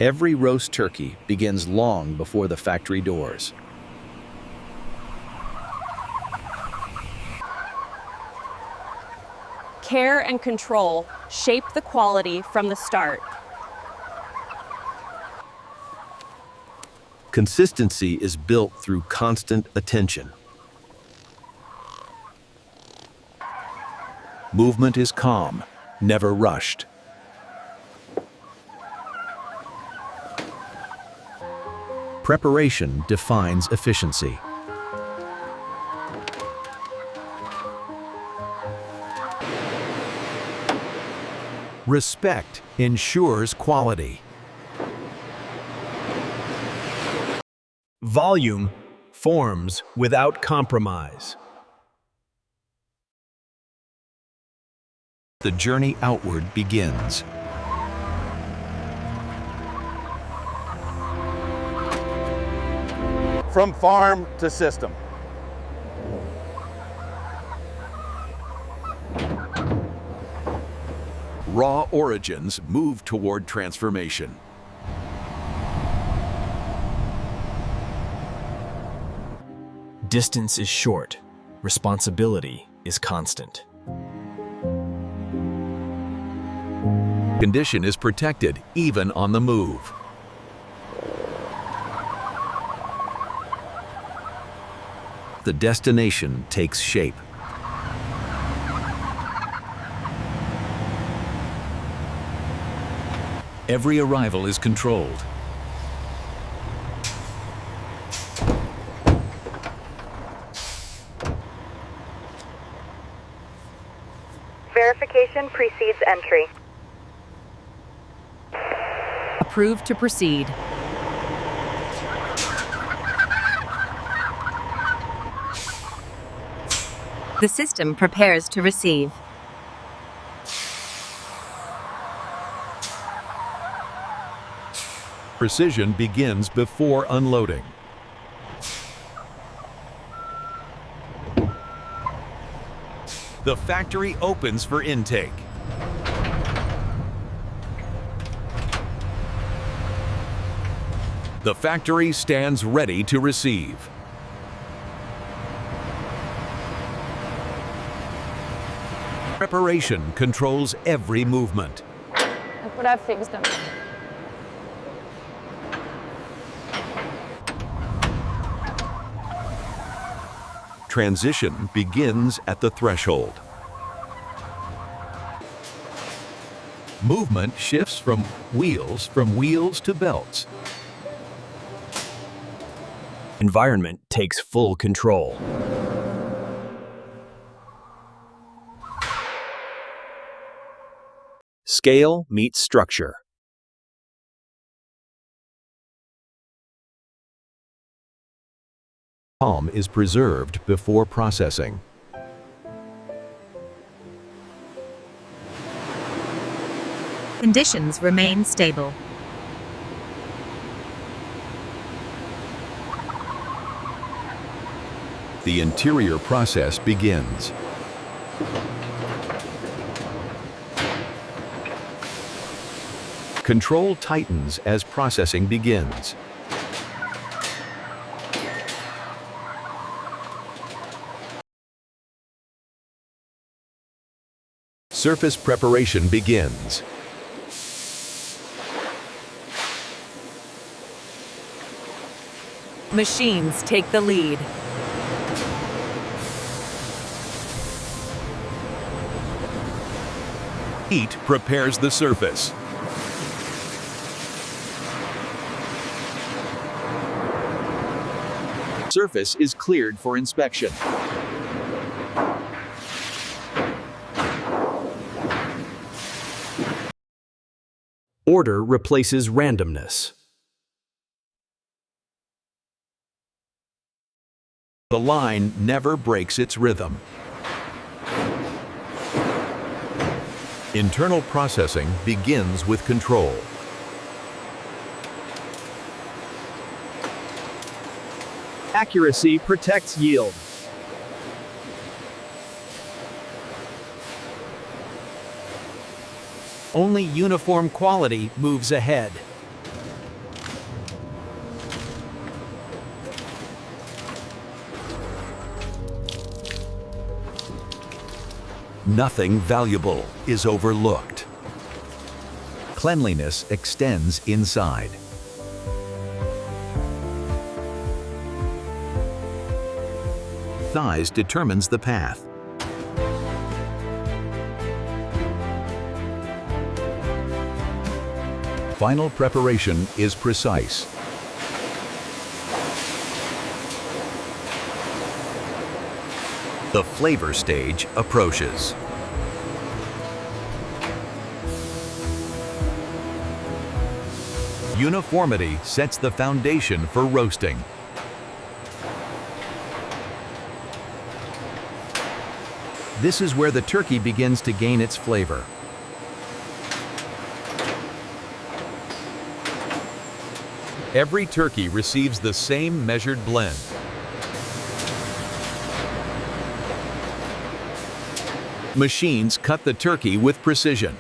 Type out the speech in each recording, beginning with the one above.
Every roast turkey begins long before the factory doors. Care and control shape the quality from the start. Consistency is built through constant attention. Movement is calm, never rushed. Preparation defines efficiency. Respect ensures quality. Volume forms without compromise. The journey outward begins. From farm to system. Raw origins move toward transformation. Distance is short. Responsibility is constant. Condition is protected even on the move. The destination takes shape. Every arrival is controlled. Verification precedes entry. Approved to proceed. The system prepares to receive. Precision begins before unloading. The factory opens for intake. The factory stands ready to receive. Preparation controls every movement. Look what I've fixed them. Transition begins at the threshold. Movement shifts from wheels to belts. Environment takes full control. Scale meets structure. Calm is preserved before processing. Conditions remain stable. The interior process begins. Control tightens as processing begins. Surface preparation begins. Machines take the lead. Heat prepares the surface. Surface is cleared for inspection. Order replaces randomness. The line never breaks its rhythm. Internal processing begins with control. Accuracy protects yield. Only uniform quality moves ahead. Nothing valuable is overlooked. Cleanliness extends inside. Size determines the path. Final preparation is precise. The flavor stage approaches. Uniformity sets the foundation for roasting. This is where the turkey begins to gain its flavor. Every turkey receives the same measured blend. Machines cut the turkey with precision.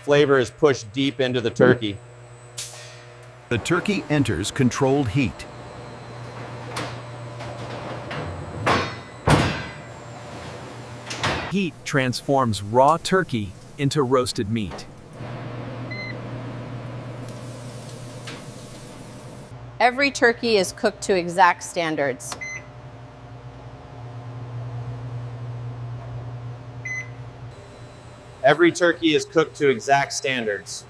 Flavor is pushed deep into the turkey. The turkey enters controlled heat. Heat transforms raw turkey into roasted meat. Every turkey is cooked to exact standards. Every turkey is cooked to exact standards.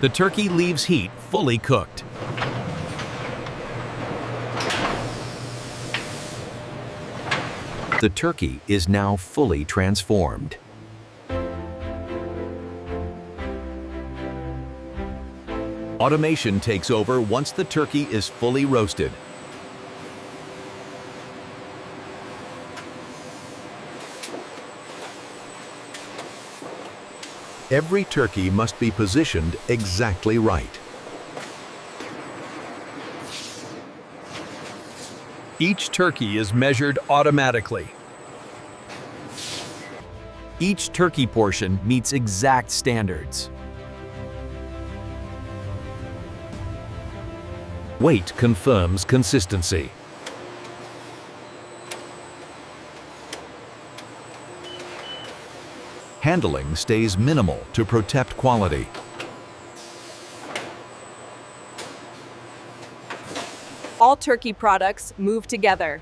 The turkey leaves heat fully cooked. The turkey is now fully transformed. Automation takes over once the turkey is fully roasted. Every turkey must be positioned exactly right. Each turkey is measured automatically. Each turkey portion meets exact standards. Weight confirms consistency. Handling stays minimal to protect quality. All turkey products move together.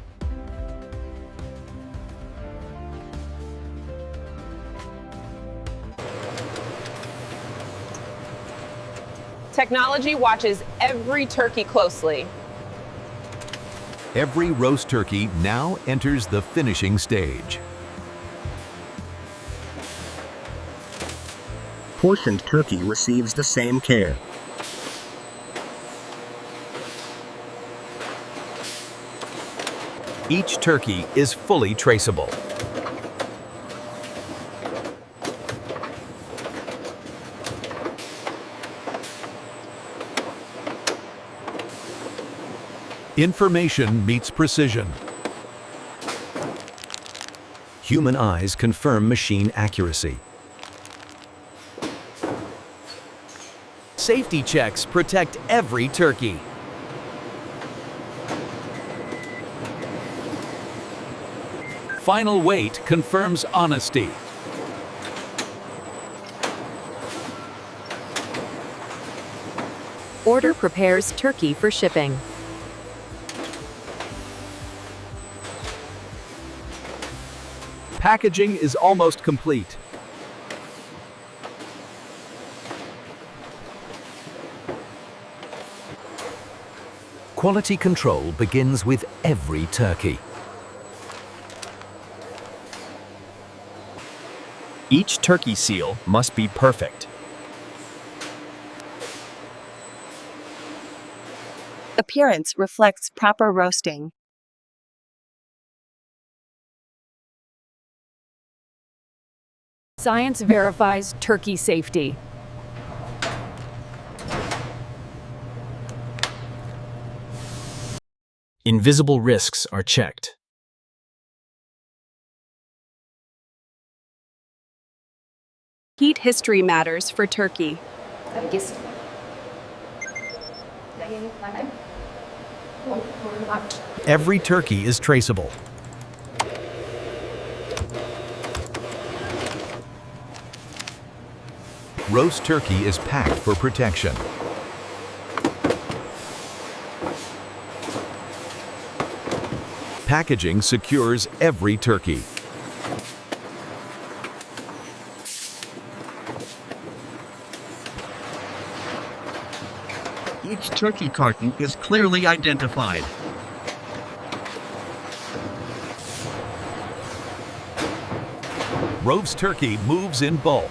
Technology watches every turkey closely. Every roast turkey now enters the finishing stage. Portioned turkey receives the same care. Each turkey is fully traceable. Information meets precision. Human eyes confirm machine accuracy. Safety checks protect every turkey. Final weight confirms honesty. Order prepares turkey for shipping. Packaging is almost complete. Quality control begins with every turkey. Each turkey seal must be perfect. Appearance reflects proper roasting. Science verifies turkey safety. Invisible risks are checked. Heat history matters for turkey. Every turkey is traceable. Roast turkey is packed for protection. Packaging secures every turkey. Each turkey carton is clearly identified. Roast turkey moves in bulk.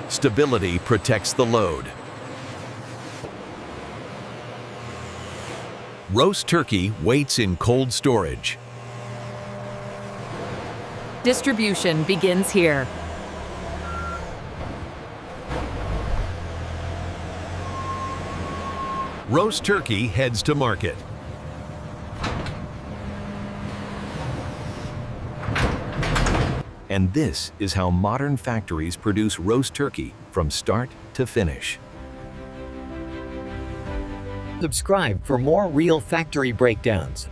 Stability protects the load. Roast turkey waits in cold storage. Distribution begins here. Roast turkey heads to market. And this is how modern factories produce roast turkey from start to finish. Subscribe for more real factory breakdowns.